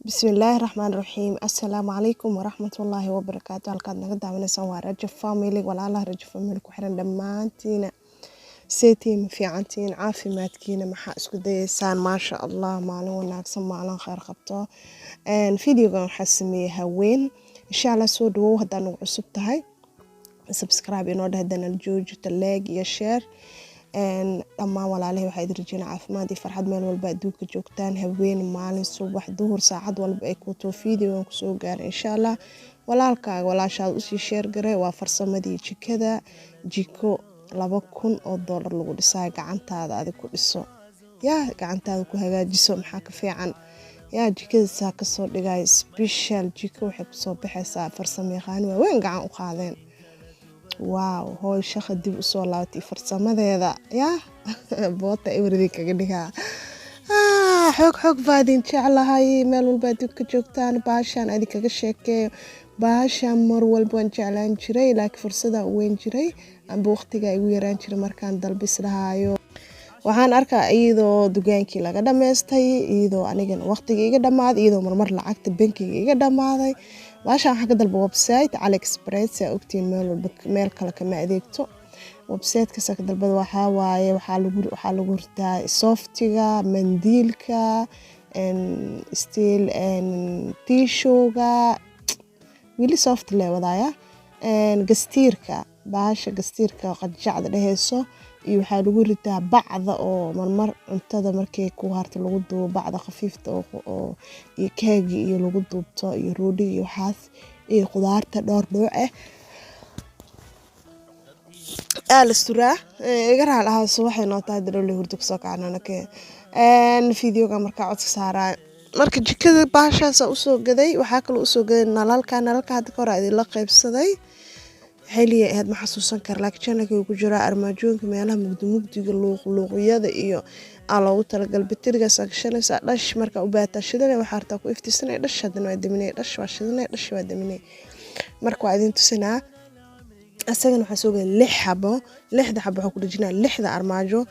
بسم الله الرحمن الرحيم السلام عليكم ورحمة الله وبركاته halkaad naga daawanaysan waa Rajab Family walaalaha Rajab Family ku xiran dhamaantiina seetiin fiicantiin caafimaadkiina maxaa isku dayeysaan maasha Allah maalin wanaagsan maalin khayr qabto videogan waxaa sameeyay haween insha Allah soo dhawow haddaan ugu cusub tahay subscribe inoo dhahdana joojita like iyo share dhammaan walaalahay waxaa idin rajeyna caafimaad iyo farxad meel walba adduunka joogtaan habeen maalin subax duhur saacad walba ay ku too videogan ku soo gaaray insha Allah walaalkaaga walaashaad u sii share garay waa farsamadii jikada jiko $2,000 lagu dhisay gacantaada adig ku dhiso gacantaada ku hagaajiso maxaa ka fiican jikada saa ka soo dhigay special jiko waxay ku soo baxaysaa farsamayaqaan waaweyn gacan u qaadeen واو هو شخص دب صلاتي فرسمة بوطة إبردي كجدها حق بعدين شعلا هاي مال والبادو كجوكتان باشان أدي كجشك باشان مر والبون شعلان جري لك فرصة وين جري أم بوقتي جاي ويران جري مركان دلبس لهايو waxaan arkaa iyadoo dugaankii laga dhameystay iyadoo aniga waqtigii iga dhamaaday iyadoo marmar lacagta bankiga iga dhamaaday waasha waxa ka dalba website AliExpress ee ogtiin meel kale kama adeegto website-ka ka dalbada waxa waaye waxa lagu ritaa softiga mandiilka steel tissue-ga wili soft le wadaaya gastiirka baasha gastiirka qajacda dheheyso iyo waxa lagu ritaa bacda oo marmar cuntada markay ku harto lagu duubo bacda khafiifta oo iyo keegi iyo lagu duubto iyo roodhi iyo waxaas iyo qudaarta dhowr nooc alastura iga raalaha waxay noqotay dawlad hurdo soo kacananake videoga marka codka saaraa marka jikada baashaas u soo gaday waxa kale u soo gaday nalalka hadda ka hor ay la qaybsaday xiliye aad ma xasuusan kar laakiin channelka ku jira armaajoonka meelaha mugdiga luuqyada iyo loogu talagal bateriga sakshanaysa dhash marka u baata shidana waxa harta ku iftiisanay dhash hadana waa daminay dhash waa shidanay dhash waa daminay marka waa idin tusinaa asagana waxa soo gaday 6 xabo waxa ku dhijinaa 6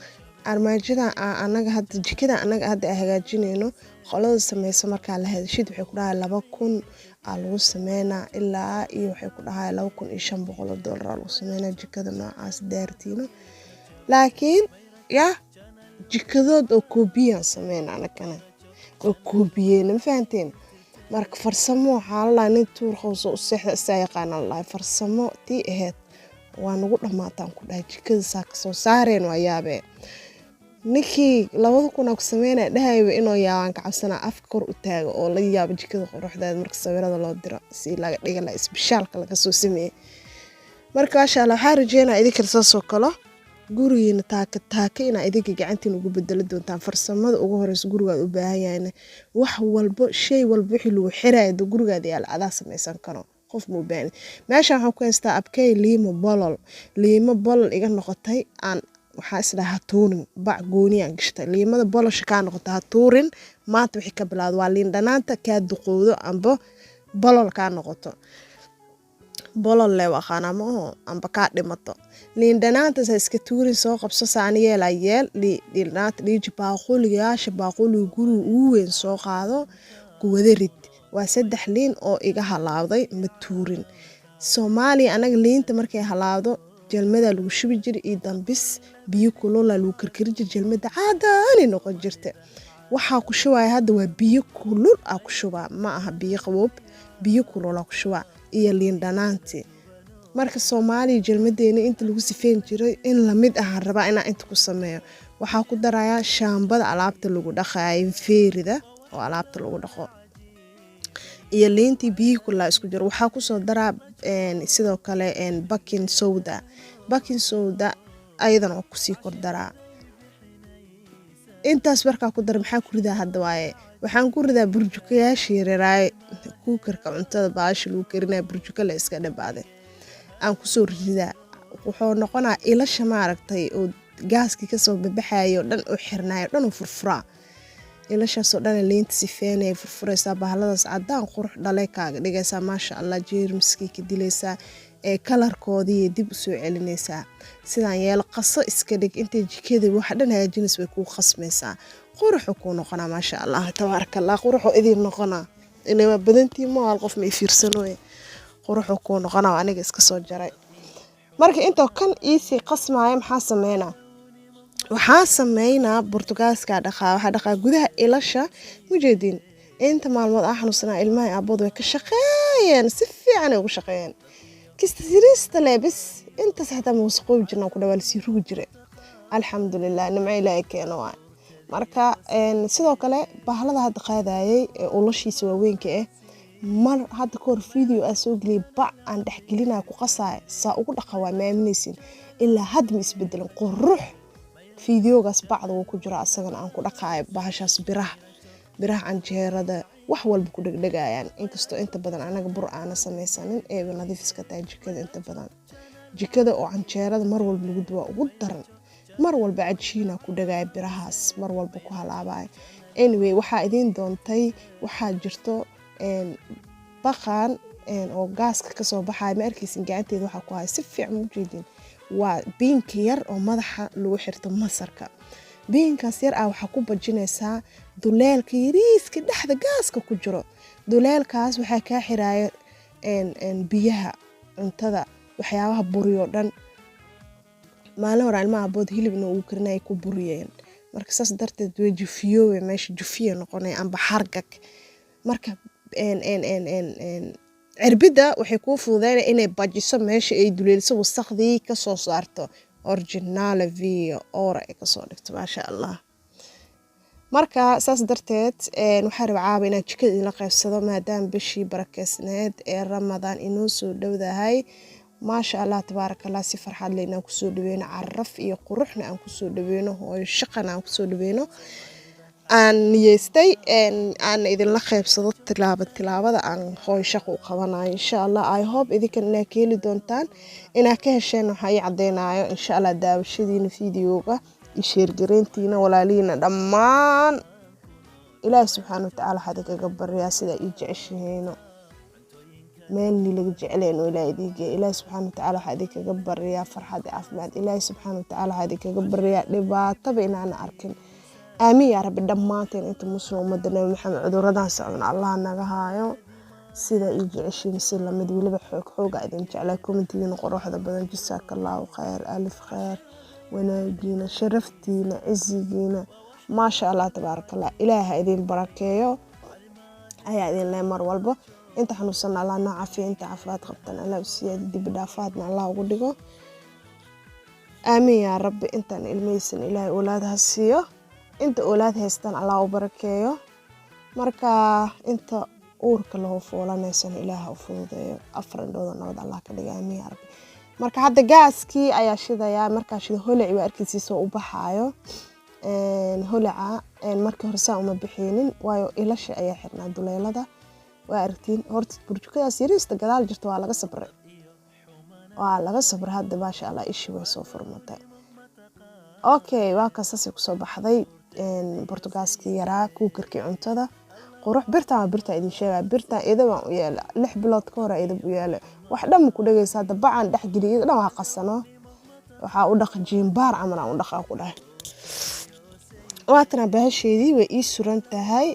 armaajada anaga hadda jikada anaga hadda hagaajinayno qolada sameeyso marka la hadashid waxay ku dhahay 2,000 lagu sameeyna ilaa iyo waxay ku dhahay $2,500 lagu sameeyna jikada noocaas daartiino laakiin jikadood oo koobiyan sameeyna anagana oo koobiyeen ma fahanteen marka farsamo waxa la nin tuur qowso u seexda yaqaan Allah farsamo tii ahayd waa nagu dhamaataan ku dhahay jikada saa ka soo saareen waa yaabe ninkii 2,000 ku sameeyna dhahayba inuu yaawaan ka cabsana afka kor u taago oo la yaabo jikada quruxdeeda marka sawirada loo diro si laga dhiga la specialka laga soo sameeyay marka insha Allah waxaan rajeynaa idinka soo kalo gurigiina taaka ina idinka gacantiin ugu bedelo doontaan farsamada ugu horeysa gurigaad u baahan yahay wax walba shay walba wixii lagu xiraayay gurigaad yaal adaa sameeysan karo qof mu baahan meesha waxaan ku haystaa abkay liimo bolol iga noqotay aan waxa isla tuurin bac gooniyan gashtay liimada bolosha ka noqotay tuurin maanta wixii ka bilaad waa liin dhanaanta ka duqoodo amba bolol ka noqoto bolol le waxana ma amba ka dhimato liin dhanaanta iska tuurin soo qabso saaniyeel liinaat dhiji baaquliyasha baaquli guru uu weyn soo qaado ku wada rid waa 3 liin oo iga halaawday ma tuurin Soomaaliya anaga liinta markay halaawdo jalmada lagu shubi jiray iyo dambis biyo kulul lagu karkari jiray jalmada caadaan noqon jirtay waxa ku shubay hadda waa biyo kulul ku shubaa ma aha biyo qabow biyo kulul ku shubaa iyo liin dhanaanti marka Soomaaliya jalmadeena inta lagu sifeen jiray in la mid ah rabaa inaan inta ku sameeyo waxa ku darayaa shaambada alaabta lagu dhaqay feerida oo alaabta lagu dhaqo iyo liintii biyo kulul isku jiro waxa ku soo daraa sidoo kale baking soda ayadana ku sii kor daraa intaas marka ku dar maxaa ku ridaa hadda waaye waxaan ku ridaa burjukayaasha yareeray kuukarka cuntada baasha lagu karinayo burjuka la iska dhabaade aan ku soo ridaa wuxuu noqonaa ilasha maaragtay oo gaaskii ka soo baxayo dhan oo xirnaayo dhan oo furfuraa ilashaas oo dhan liinta sifeenay furfuraysa bahaladaas cadaan qurux dhalay kaaga dhigaysa maasha Allah jeermiskii ka dilaysa kalarkoodii dib u soo celinaysa sidaan yeel qaso iska dhig inta jikada wax dhan hagaajinaysa way ku khasmaysaa qurux ku noqona maasha Allah tabaarakallah qurux idin noqona inay badantii ma hal qof ma fiirsanooy quruxu ku noqona aniga iska soo jaray marka inta kan easy qasmaaya maxaa sameynaa waxaa sameynaa Portugalska waxa gudaha ilasha mujeedin inta maalmood aan xanuunsanaa ilmaha aabbood way ka shaqeeyeen si fiican ay ugu shaqeeyeen kista sirista leebis inta saxda muusiqo jirna ku dhawaal si rugu jire alxamdulillah nimca ilaahay keeno waa marka sidoo kale bahlada hadda qaadayay ulashiisa waaweynka mar hadda koor video soo galay bac aan dhaxgelinaa ku qasaay saa ugu dhaqawaa maaminaysin ilaa had ma isbedelan qurux videogaas bacda uu ku jira asagana aan ku dhaqaay bahashaas biraha canjeerada wax walba ku dhagdhagayaan inkastoo inta badan anaga bur aan samaysanin ee nadiif iska tahay jikada inta badan jikada oo canjeerada mar walba lagu duwa ugu daran mar walba cajiina ku dhagay birahaas mar walba ku halaabay anyway waxa idin doontay waxa jirto baqaan oo gaaska ka soo baxay ma arkaysin gacanteeda waxa ku hay si fiican u jeedin waa biinka yar oo madaxa lagu xirto masarka biinkaas yar waxa ku bajinaysaa duleelka yariiska dhaxda gaaska ku jiro duleelkaas waxa ka xiraaya biyaha cuntada waxyaabaha buriyo dhan maalin hore ilmaha bood hilibna uu karinay ku buriyeen marka saas darteed way jufiyo meesha jufiyo noqonay amba hargag marka cirbida waxay ku fududeeyeen inay bajiso meesha ay duleelso wasaqdii ka soo saarto original video ora ka soo dhigto maasha Allah marka saas darteed waxa rabaa inaan jikada ila qaybsado maadaama bishii barakeysneed ee Ramadaan inoo soo dhawdahay maasha Allah tabarakallah si farxad leh inaan ku soo dhaweeno caraf iyo quruxna aan ku soo dhaweeno oo shaqana aan ku soo dhaweeno aan niyeystay aan idin la qaybsado tilaabada aan hooy shaqo u qabanayo insha Allah I hope idinka keeli doontaan inaa ka hesheen waxa ay cadeynayo insha Allah daawashadiina videoga share gareentiina walaaliina dhammaan Ilaahay subhanahu wa ta'ala hada kaga bariyaa sida ay jeceshihiin meel ni laga jecleen Ilaahay diga Ilaahay subhanahu wa ta'ala hada kaga bariyaa farxad caafimaad Ilaahay subhanahu wa ta'ala hada kaga bariyaa dhibaato inaan arkin آمين يا رب دمانتين أنت مسلم ومدنا محمد عذورنا سعنا الله نجاهايو سيدا يجي عشرين سنة مدولة بحوق قاعدين جعلكم تيجي نقول هذا بدن جزاك الله خير ألف خير ونجينا شرفتينا عزينا ما شاء الله تبارك الله إله إذن بركيو هيا إذن لا مر والبو أنت حنوصلنا الله نعافي أنت عفرات غبتنا الله وسيادة دي بدافاتنا الله وقدقو آمين يا رب أنت الميسن إلهي أولادها السيو inta oolaad haystaan Allah u barakeeyo marka inta uurka loo foolanaysan Ilaahay u fududeeyo afrandooda nabad Allah ka dhigo amiin ya rabbi marka hadda gaaskii ayaa shidaya marka shida holac waa arkiisiisa u baxaayo holaca markii hore saa uma bixinin waayo ilasha ayaa xirnaa duleelada waa aragtiin horta burjukadaas yariista gadaal jirto waa laga sabray hadda maasha Allah ishi way soo furmatay okay waa kaasasi ku soo baxday Portugalski yaraa kuukarkii cuntada qurux birta idin sheegay birta idaba u yaala 6 bilood ka hor idab u yaala wax dhan ku dhageysa dabcan dhex galiyo dhan waa qasano waxa u dhaqjin baar amana u dhaqa ku dhahay waatana bahasheedii way ii suran tahay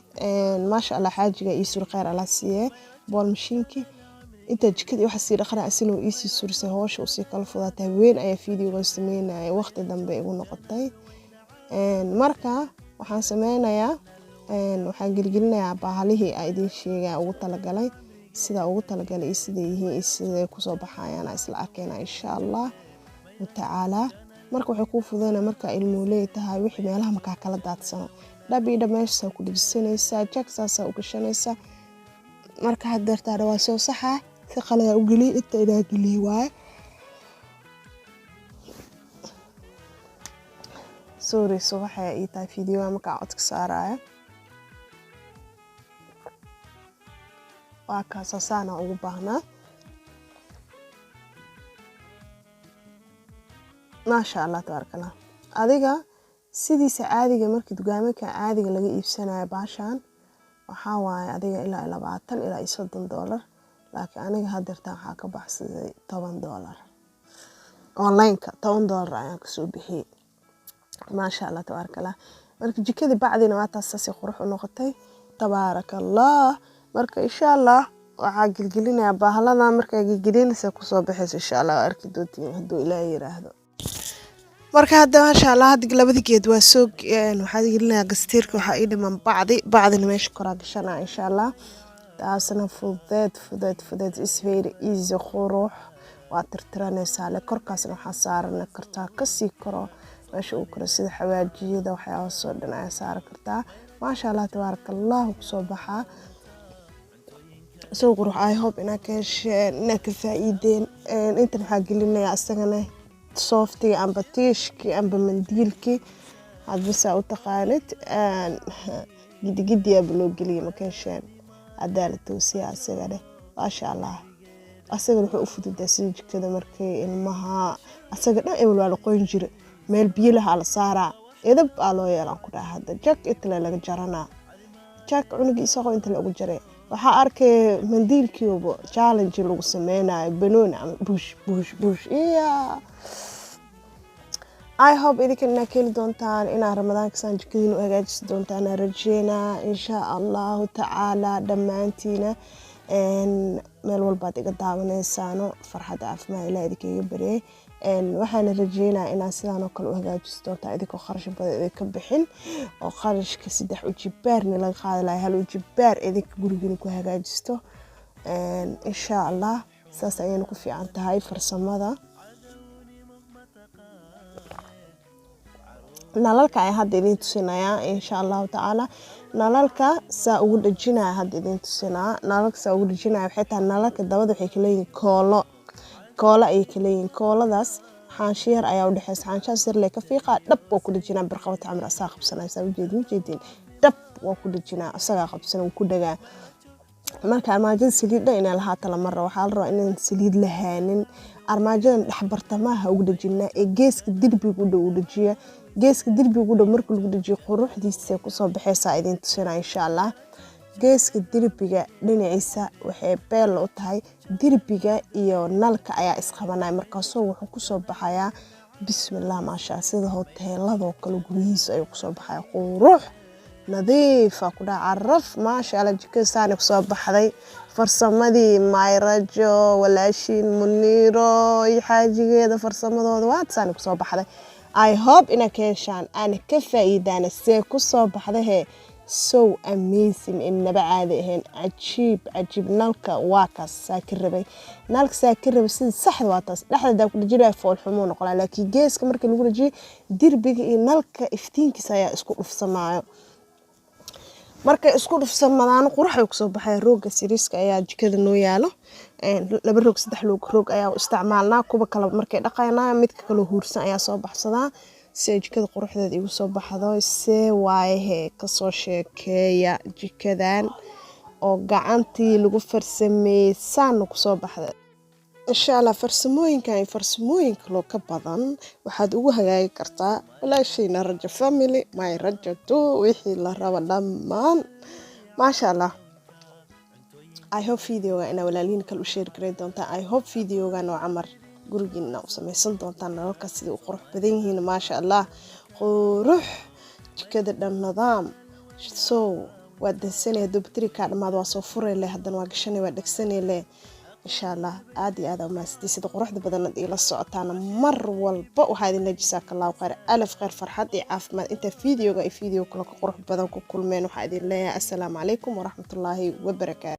maasha Allah xaajiga ii sur khayr Allah siiye bool mashiinki inta jikada waxa si dhaqana asino ii sii sursay hoosha u sii kala fudatay weyn ayaa videoga sameynay waqti dambe igu noqotay marka waxaan sameynayaa waxaan gelgelinayaa bahalihii ay idin sheegay ugu talagalay sida yihiin sida ku soo baxayaan isla arkayna insha Allah ta'ala marka waxay ku fududeena marka ilmo leeyahay wixii meelaha marka kala daadsano dhabi dhameeysa ku dhibsanaysa jacksaasa u gashanaysa marka hadartaada waa soo saxa si qalad u gali inta ilaa gali waay sorry so waxa ay tahay video marka codka saaraya waa ka saasana ugu baahnaa ما شاء الله تبارك الله adiga sidiisa caadiga markii dugaamada caadiga laga iibsanayo baashan waxa waaye adiga ilaa 20 ilaa 30 dollar laakiin aniga hadeerta waxa ka baxsaday 10 dollar online ka 10 dollar ayaan ka soo bixiyay ما شاء الله تبارك الله markii jikada bacdina waa taas si qurux u noqotay تبارك الله marka insha Allah waxaa gilgilinaya bahalada marka gilgilinaysa ku soo baxayso insha Allah arki doontiin haduu Ilaahay yiraahdo marka hadda masha Allah hadda labada geed waa soo waxaa gelinaya gastiirka waxa ii dhiman bacdina meesha kora gashana insha Allah taasna fudeed is very easy qurux waa tirtiranaysaa le korkaasna waxa saaran kartaa kasii karo meesha uu karo sida xawaajiyada waxyaabo soo dhan ay saaran kartaa masha Allah tabarakallah ku soo baxaa soo qurux I hope inaka faa'iideen inta waxa gelinaya asagana softy amba tiishki amba mandiilki hadba saa u taqaanid gidi loo geliyo makasheen adaalad si asagana masha Allah asaga wuxuu u fududaa sida jikada markay ilmaha asaga dhan ay walaal qoyn jire meel biyo laha la saaraa edab loo yeelan ku dhaha hadda jak inta laga jarana jak cunugiisa qo inta lagu jaray waxa arkay mandiilkiiba challenge lagu sameeyay banoon ama bush iya I hope idinka keli doontaan in Ramadaanka san jikadiina u hagaajis doontaan rajayna insha Allah ta'ala dhamaantiina meel walba iga daawanaysaano farxad caafimaad Ilaahay idinkaga bariyay waxaan rajaynaa in sidaan oo kale u hagaajiso doontaan idinka kharash badan ka bixin oo kharashka 3 ujibaarni laga qaadi lahaa hal ujibaar idinka gurigiina ku hagaajisto insha Allah saas ayaan ku fiican tahay farsamada nalalka ay hadda idin tusinaya insha Allah ta'ala nalalka saa ugu dhajinaa hadda idin tusinaa nalalka saa ugu dhajinaa waxay tahay nalalka dabada waxay kala yihiin koola ay kala yihiin kooladaas xaanshiyar ayaa u dhaxaysa xaanshaas yar lee ka fiiqa dhab oo ku dhajinaa barqabta amr asaa qabsanaysa ujeedin dhab waa ku dhajinaa asaga qabsan uu ku dhagaa marka armaajada saliidda inay lahaato la mar waxa la rabaa inaan saliid lahaanin armaajadan dhaxbartamaha ugu dhajinaa ee geeska dirbiga u dhow u dhajiya geeska dirbiga u dhow marka lagu dhajiyo quruxdiisa ku soo baxaysa idin tusina insha Allah geeska dirbiga dhinaciisa waxay beel u tahay dirbiga iyo nalka ayaa isqabanay markaas wuxuu ku soo baxayaa bismillah ma sha sida hoteelada kala gurihiisa ay ku soo baxay qurux nadiif ku dhacaraf ma sha Allah jikada saan ku soo baxday farsamadii Mayrajo walaashin Muniro iyo xaajigeeda farsamadooda waa saan ku soo baxday I hope in a keeshan ana ka faa'iidana see ku soo baxday so amazing in nabacaad ahayn ajiib nalka waa ka saakirabay nalka saakirabay sida saxda waa taas dhaxda ku jiray fool xumo noqon laakiin geeska marka lagu rajiyo dirbiga iyo nalka iftiinkiisa ayaa isku dhufsamaayo marka isku dhufsamadaan qurux ku soo baxay rooga siriiska ayaa jikada noo yaalo laba roog saddex roog ayaa isticmaalnaa kuba kala markay dhaqaynaa mid kale huursan ayaa soo baxsadaa si jikada quruxdeeda igu soo baxdo see waaye ka soo sheekeeya jikadan oo gacantii lagu farsameeyay saan ku soo baxday insha Allah farsamooyinka loo ka badan waxaad ugu hagaagi kartaa walaashayna Rajo family my Rajo too wixii la rabo dhammaan masha Allah I hope videoga ina walaaliin kale u share gareey doonta I hope videoga noo camar gurigiina u sameeysan doontaan nalalka sida u qurux badan yihiin masha Allah qurux jikada dhan nidaam soo waa dansanay dubtiri ka dhamaad waa soo furay leh hadan waa gashanay waa dhagsanay leh insha Allah aad iyo aad ma sida quruxda badan ila socotaan mar walba waxa idin jazakallahu khayr alaf khayr farxad iyo caafimaad inta videoga kale qurux badan ku kulmeen waxa idin leeyahay assalaamu alaykum wa rahmatullaahi wa barakaatuh